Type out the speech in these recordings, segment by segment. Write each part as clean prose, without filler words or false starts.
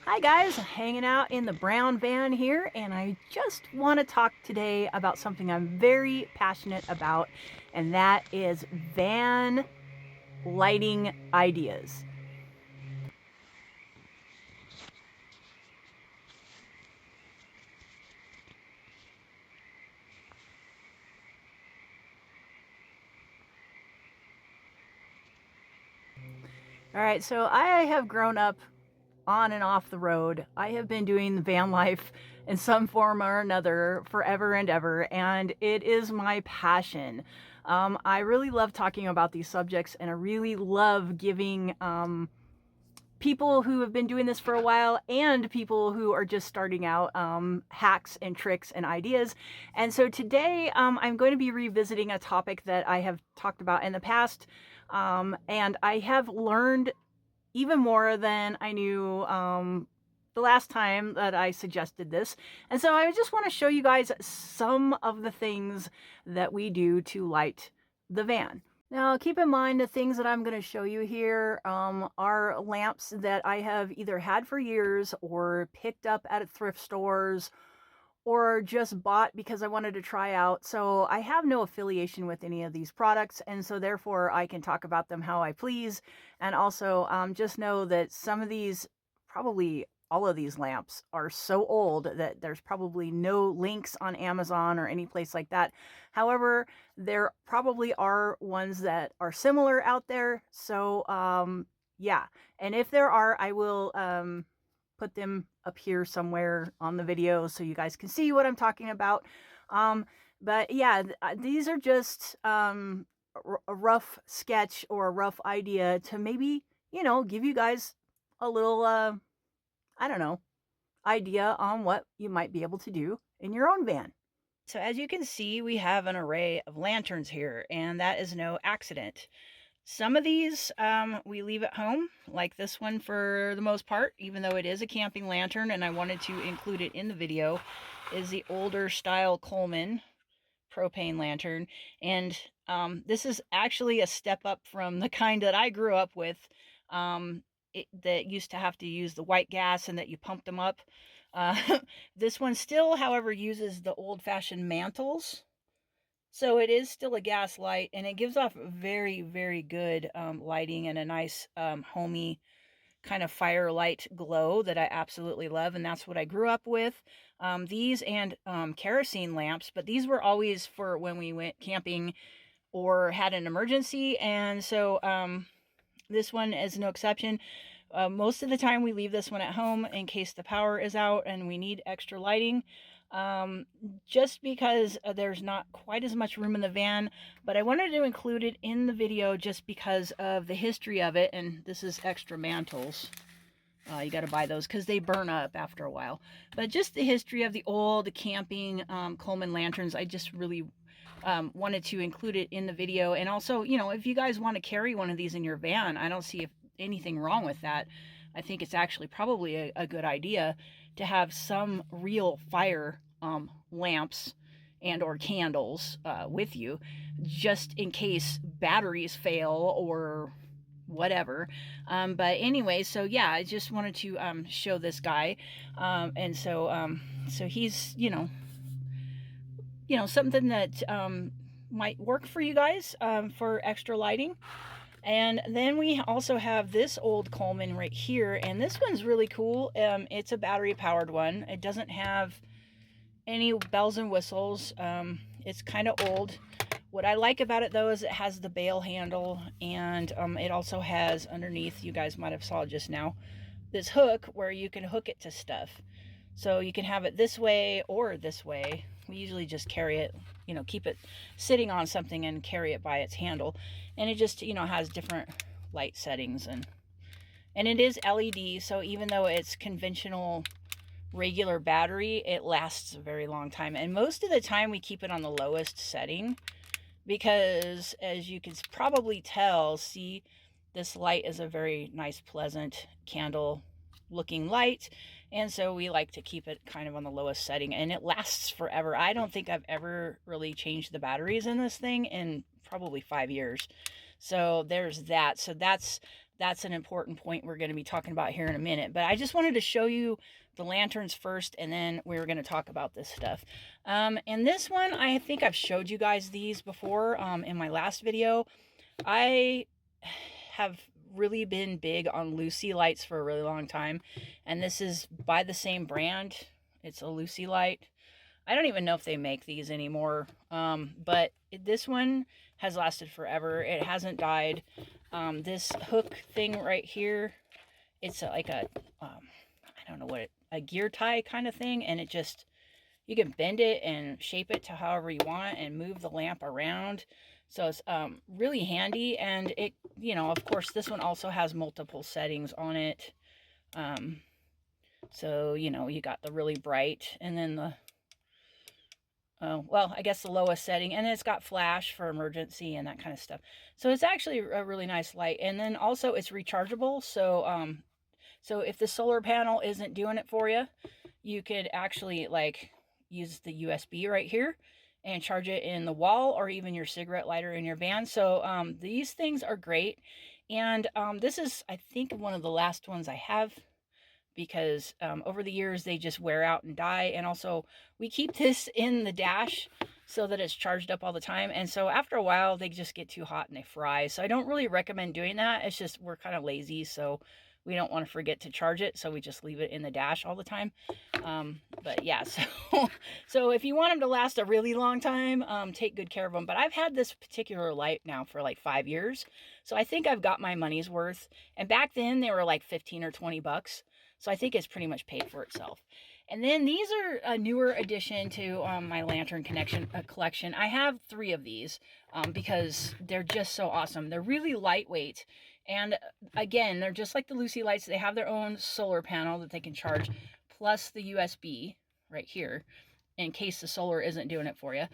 Hi guys, hanging out in the brown van here, and I just want to talk today about something I'm very passionate about, and that is van lighting ideas. All right, so I have grown up on and off the road. I have been doing the van life in some form or another forever and ever, and it is my passion. I really love talking about these subjects, and I really love giving people who have been doing this for a while and people who are just starting out hacks and tricks and ideas. And so today I'm going to be revisiting a topic that I have talked about in the past, and I have learned even more than I knew the last time that I suggested this. And so I just want to show you guys some of the things that we do to light the van. Now, keep in mind the things that I'm going to show you here are lamps that I have either had for years or picked up at thrift stores or just bought because I wanted to try out. So I have no affiliation with any of these products, and so therefore I can talk about them how I please. And also just know that some of these, probably all of these lamps, are so old that there's probably no links on Amazon or any place like that. However, there probably are ones that are similar out there. So yeah, and if there are, I will put them up here somewhere on the video so you guys can see what I'm talking about. But yeah, these are just a rough sketch or a rough idea to maybe, give you guys a little, I don't know, idea on what you might be able to do in your own van. So as you can see, we have an array of lanterns here, and that is no accident. Some of these we leave at home, like this one for the most part, even though it is a camping lantern and I wanted to include it in the video, is the older style Coleman propane lantern. And this is actually a step up from the kind that I grew up with, that used to have to use the white gas and that you pumped them up. This one still, however, uses the old-fashioned mantles, so it is still a gas light, and it gives off very, very good lighting and a nice homey kind of firelight glow that I absolutely love, and that's what I grew up with. These and kerosene lamps, but these were always for when we went camping or had an emergency, and so this one is no exception. Most of the time we leave this one at home in case the power is out and we need extra lighting, um, just because there's not quite as much room in the van, but I wanted to include it in the video just because of the history of it. And this is extra mantles. You got to buy those because they burn up after a while. But just the history of the old camping Coleman lanterns, I just really wanted to include it in the video. And also, if you guys want to carry one of these in your van, I don't see anything wrong with that. I think it's actually probably a good idea to have some real fire lamps and or candles with you, just in case batteries fail or whatever. But anyway, so yeah, I just wanted to show this guy, and so he's something that might work for you guys for extra lighting. And then we also have this old Coleman right here, and this one's really cool. It's a battery powered one. It doesn't have any bells and whistles. It's kind of old. What I like about it though is it has the bail handle, and it also has underneath, you guys might have saw just now, this hook where you can hook it to stuff. So you can have it this way or this way. We usually just carry it, keep it sitting on something and carry it by its handle. And it just, has different light settings, and it is LED, so even though it's conventional regular battery, it lasts a very long time. And most of the time we keep it on the lowest setting because, as you can probably tell, see, this light is a very nice, pleasant candle looking light, and so we like to keep it kind of on the lowest setting, and it lasts forever. I don't think I've ever really changed the batteries in this thing in probably 5 years. So there's that. So that's that's an important point we're going to be talking about here in a minute. But I just wanted to show you the lanterns first, and then we were going to talk about this stuff. And this one, I think I've showed you guys these before in my last video. I have really been big on Lucy lights for a really long time, and this is by the same brand. It's a Lucy light. I don't even know if they make these anymore, but this one has lasted forever. It hasn't died. This hook thing right here, it's like a, I don't know what a gear tie kind of thing, and it just, you can bend it and shape it to however you want and move the lamp around. So it's really handy, and it, of course, this one also has multiple settings on it. So, you got the really bright, and then the, well, I guess the lowest setting, and it's got flash for emergency and that kind of stuff. So it's actually a really nice light. And then also it's rechargeable. So, so if the solar panel isn't doing it for you, you could actually like use the USB right here and charge it in the wall, or even your cigarette lighter in your van. So these things are great. And this is, I think, one of the last ones I have, because over the years they just wear out and die. And also we keep this in the dash so that it's charged up all the time, and so after a while they just get too hot and they fry. So I don't really recommend doing that. It's just we're kind of lazy, so we don't want to forget to charge it, so we just leave it in the dash all the time. But yeah, so if you want them to last a really long time, take good care of them. But I've had this particular light now for like 5 years, so I think I've got my money's worth. And back then they were like 15 or 20 bucks. So I think it's pretty much paid for itself. And then these are a newer addition to my lantern collection. I have 3 of these because they're just so awesome. They're really lightweight. And again, they're just like the Lucy lights. They have their own solar panel that they can charge, plus the USB right here in case the solar isn't doing it for you.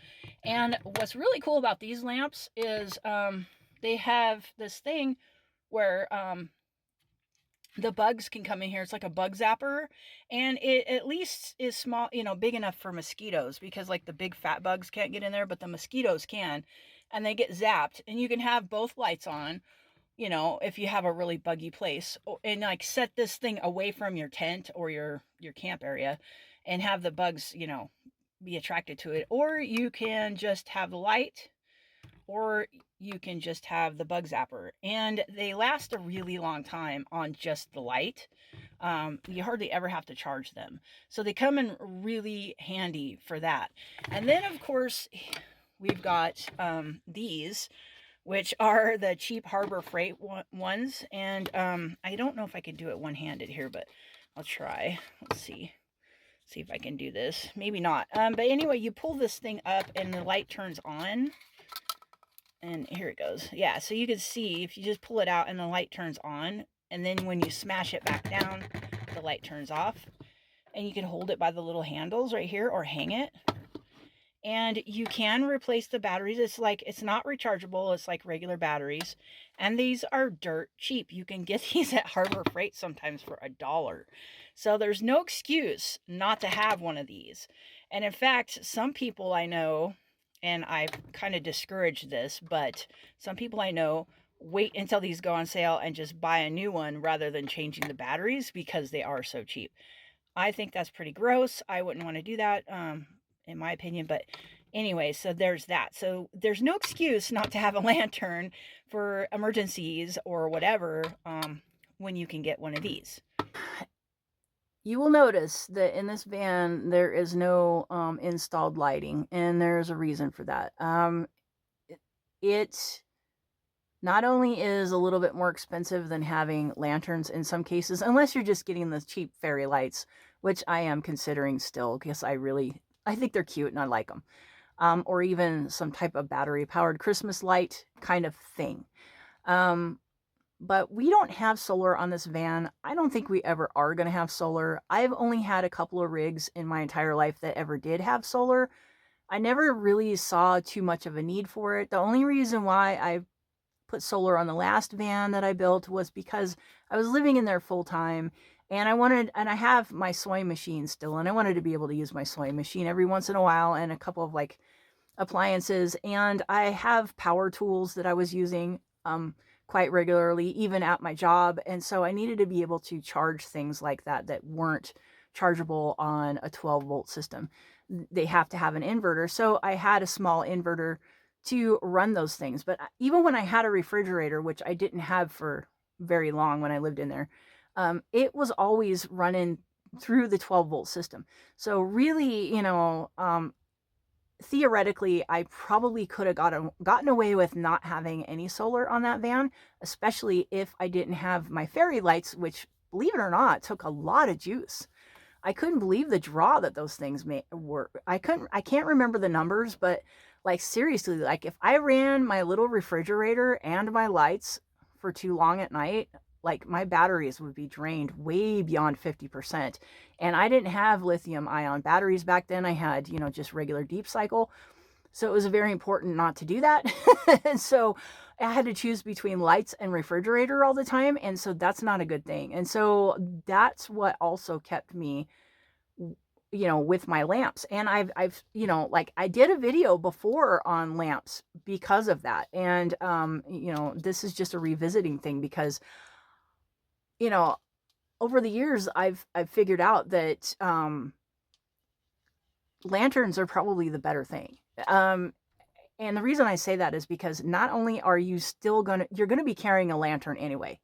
And what's really cool about these lamps is they have this thing where the bugs can come in here. It's like a bug zapper, and it at least is small, big enough for mosquitoes, because like the big fat bugs can't get in there, but the mosquitoes can, and they get zapped. And you can have both lights on, if you have a really buggy place, and like set this thing away from your tent or your camp area and have the bugs, be attracted to it. Or you can just have the light, or you can just have the bug zapper, and they last a really long time on just the light. You hardly ever have to charge them, so they come in really handy for that. And then of course we've got these, which are the cheap Harbor Freight ones. And I don't know if I can do it one-handed here, but I'll try. Let's see if I can do this. Maybe not. But anyway, you pull this thing up and the light turns on. And here it goes. Yeah, so you can see if you just pull it out and the light turns on, and then when you smash it back down, the light turns off. And you can hold it by the little handles right here or hang it. And you can replace the batteries. It's not rechargeable. It's like regular batteries. And these are dirt cheap. You can get these at Harbor Freight sometimes for $1. So there's no excuse not to have one of these. And in fact, some people I know, and I've kind of discouraged this, but some people I know wait until these go on sale and just buy a new one rather than changing the batteries because they are so cheap. I think that's pretty gross. I wouldn't want to do that, in my opinion. But anyway, so there's that. So there's no excuse not to have a lantern for emergencies or whatever when you can get one of these. You will notice that in this van there is no installed lighting, and there's a reason for that. It not only is a little bit more expensive than having lanterns in some cases, unless you're just getting the cheap fairy lights, which I am considering still, because I think they're cute and I like them. Or even some type of battery powered Christmas light kind of thing. But we don't have solar on this van. I don't think we ever are going to have solar. I've only had a couple of rigs in my entire life that ever did have solar. I never really saw too much of a need for it. The only reason why I put solar on the last van that I built was because I was living in there full time, and I have my sewing machine still, and I wanted to be able to use my sewing machine every once in a while, and a couple of like appliances. And I have power tools that I was using quite regularly, even at my job. And so I needed to be able to charge things like that that weren't chargeable on a 12-volt system. They have to have an inverter. So I had a small inverter to run those things. But even when I had a refrigerator, which I didn't have for very long when I lived in there, it was always running through the 12-volt system. So really, theoretically, I probably could have gotten away with not having any solar on that van, especially if I didn't have my fairy lights, which, believe it or not, took a lot of juice. I couldn't believe the draw that those things were. I can't remember the numbers, but like seriously, like if I ran my little refrigerator and my lights for too long at night, like my batteries would be drained way beyond 50%. And I didn't have lithium ion batteries back then. I had, just regular deep cycle. So it was very important not to do that. And so I had to choose between lights and refrigerator all the time. And so that's not a good thing. And so that's what also kept me, with my lamps. And I've, like I did a video before on lamps because of that. And, this is just a revisiting thing because, over the years, I've figured out that, lanterns are probably the better thing. And the reason I say that is because not only are you you're going to be carrying a lantern anyway.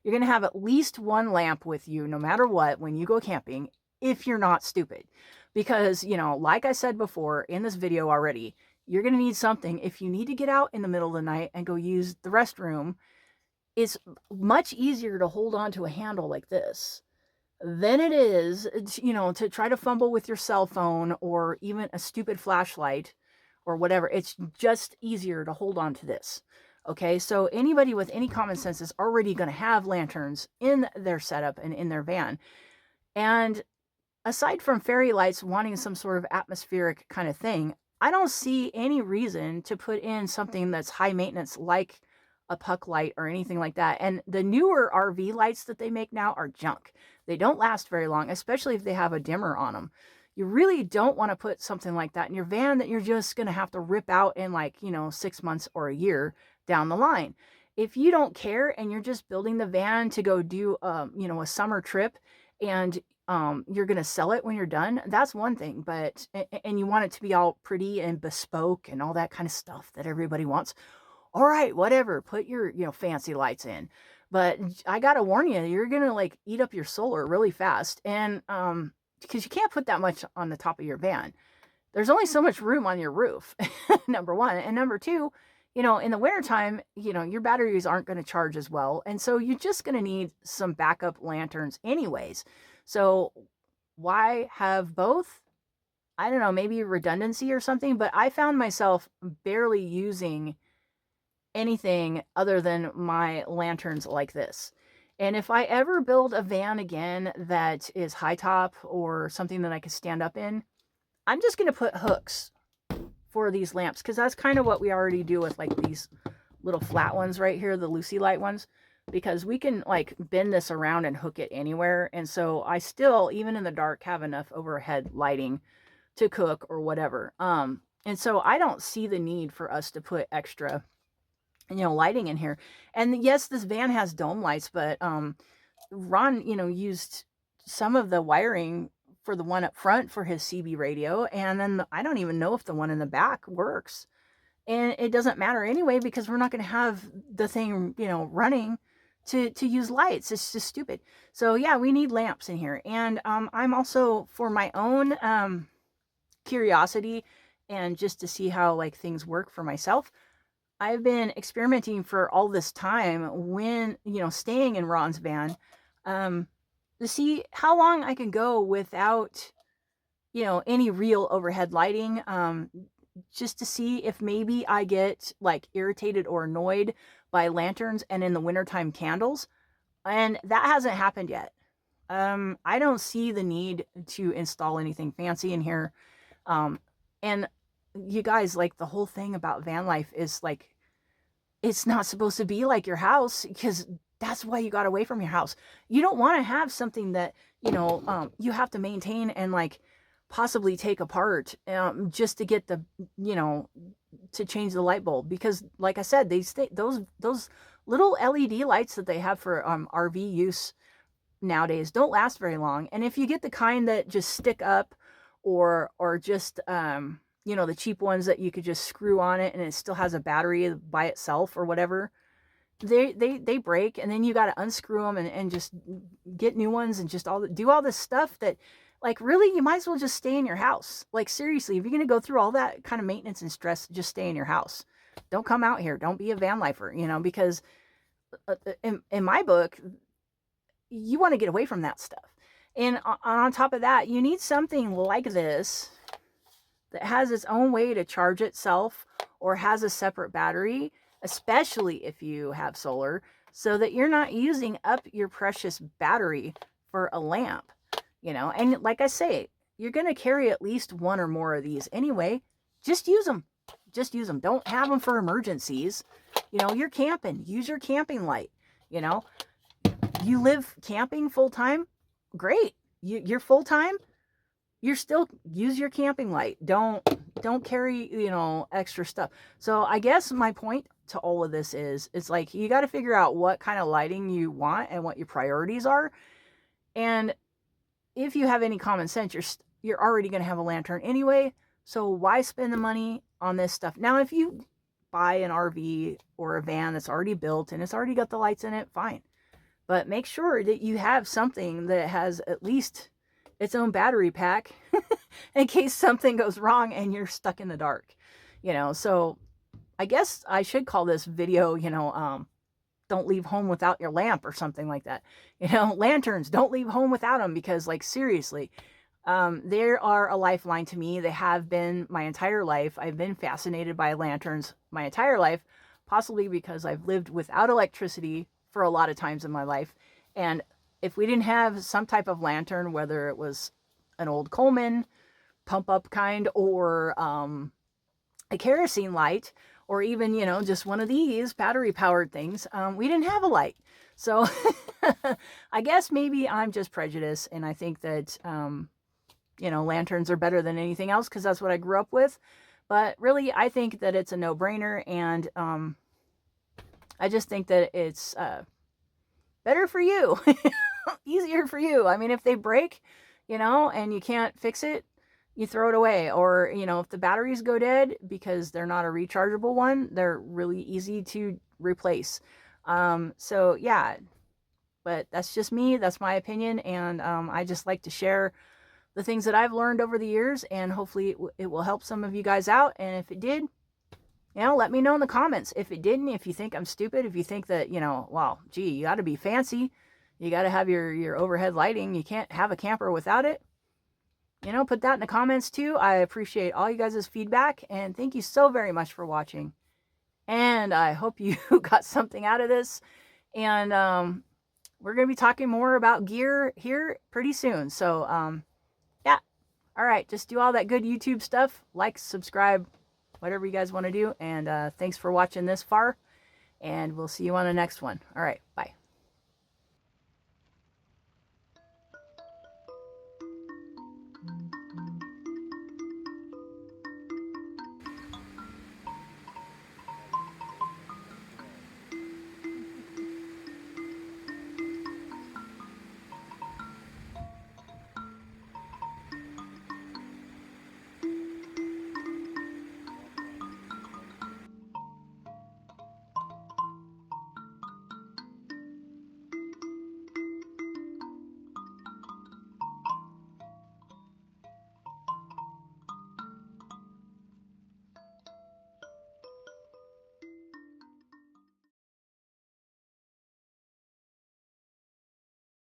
You're going to have at least one lamp with you no matter what when you go camping, if you're not stupid. Because, like I said before in this video already, you're going to need something if you need to get out in the middle of the night and go use the restroom. It's much easier to hold on to a handle like this than it is, to try to fumble with your cell phone or even a stupid flashlight or whatever. It's just easier to hold on to this. Okay, so anybody with any common sense is already going to have lanterns in their setup and in their van. And aside from fairy lights wanting some sort of atmospheric kind of thing, I don't see any reason to put in something that's high maintenance like a puck light or anything like that. And the newer RV lights that they make now are junk. They don't last very long, especially if they have a dimmer on them. You really don't want to put something like that in your van that you're just going to have to rip out in 6 months or a year down the line. If you don't care and you're just building the van to go do, a summer trip and you're going to sell it when you're done, that's one thing. But, and you want it to be all pretty and bespoke and all that kind of stuff that everybody wants. All right, whatever, put your, fancy lights in. But I got to warn you, you're going to eat up your solar really fast. And, because you can't put that much on the top of your van. There's only so much room on your roof, number one. And number two, in the wintertime, your batteries aren't going to charge as well. And so you're just going to need some backup lanterns anyways. So why have both? I don't know, maybe redundancy or something, but I found myself barely using anything other than my lanterns like this. And if I ever build a van again that is high top or something that I could stand up in, I'm just going to put hooks for these lamps, because that's kind of what we already do with these little flat ones right here, the Lucy Light ones, because we can bend this around and hook it anywhere. And so I still, even in the dark, have enough overhead lighting to cook or whatever. And so I don't see the need for us to put extra lighting in here. And yes, this van has dome lights, but Ron, used some of the wiring for the one up front for his CB radio, and then I don't even know if the one in the back works. And it doesn't matter anyway, because we're not going to have the thing, running to use lights. It's just stupid. So yeah, we need lamps in here. And I'm also, for my own curiosity and just to see how things work for myself, I've been experimenting for all this time when, staying in Ron's van, to see how long I can go without, any real overhead lighting, just to see if maybe I get irritated or annoyed by lanterns and in the wintertime candles. And that hasn't happened yet. I don't see the need to install anything fancy in here. And you guys, the whole thing about van life is it's not supposed to be like your house, because that's why you got away from your house. You don't want to have something that, you have to maintain and possibly take apart, just to get the, to change the light bulb. Because like I said, those little LED lights that they have for RV use nowadays don't last very long. And if you get the kind that just stick up, or just you know, the cheap ones that you could just screw on it and it still has a battery by itself or whatever, they break, and then you got to unscrew them and just get new ones, and just do all this stuff that, like, really, you might as well just stay in your house. Like, seriously, if you're going to go through all that kind of maintenance and stress, just stay in your house. Don't come out here. Don't be a van lifer, you know, because in my book, you want to get away from that stuff. And on top of that, you need something like this that has its own way to charge itself, or has a separate battery, especially if you have solar, so that you're not using up your precious battery for a lamp, you know. And like I say, you're going to carry at least one or more of these anyway. Just use them. Just use them. Don't have them for emergencies. You know, you're camping. Use your camping light. You know, you live camping full time. Great. You're full time. You're still, use your camping light. Don't carry, you know, extra stuff. So I guess my point to all of this is, it's like, you got to figure out what kind of lighting you want and what your priorities are. And if you have any common sense, you're already going to have a lantern anyway. So why spend the money on this stuff? Now, if you buy an RV or a van that's already built and it's already got the lights in it, fine. But make sure that you have something that has at least its own battery pack in case something goes wrong and you're stuck in the dark, you know. So I guess I should call this video, you know, don't leave home without your lamp, or something like that. You know, lanterns, don't leave home without them, because, like, seriously, they are a lifeline to me. They have been my entire life. I've been fascinated by lanterns my entire life, possibly because I've lived without electricity for a lot of times in my life. And if we didn't have some type of lantern, whether it was an old Coleman pump up kind, or a kerosene light, or even, you know, just one of these battery powered things, we didn't have a light. So I guess maybe I'm just prejudiced, and I think that, you know, lanterns are better than anything else because that's what I grew up with. But really, I think that it's a no-brainer, and I just think that it's better for you. Easier for you. I mean, if they break, you know, and you can't fix it, you throw it away. Or, you know, if the batteries go dead because they're not a rechargeable one, they're really easy to replace. So yeah, but that's just me. That's my opinion. And I just like to share the things that I've learned over the years, and hopefully it will help some of you guys out. And if it did, you know, let me know in the comments. If it didn't, if you think I'm stupid, if you think that, you know, well, gee, you got to be fancy, you got to have your overhead lighting, you can't have a camper without it, you know, put that in the comments too. I appreciate all you guys' feedback, and thank you so very much for watching. And I hope you got something out of this. And we're going to be talking more about gear here pretty soon. So yeah, all right, just do all that good YouTube stuff, like, subscribe, whatever you guys want to do. And thanks for watching this far, and we'll see you on the next one. All right, bye.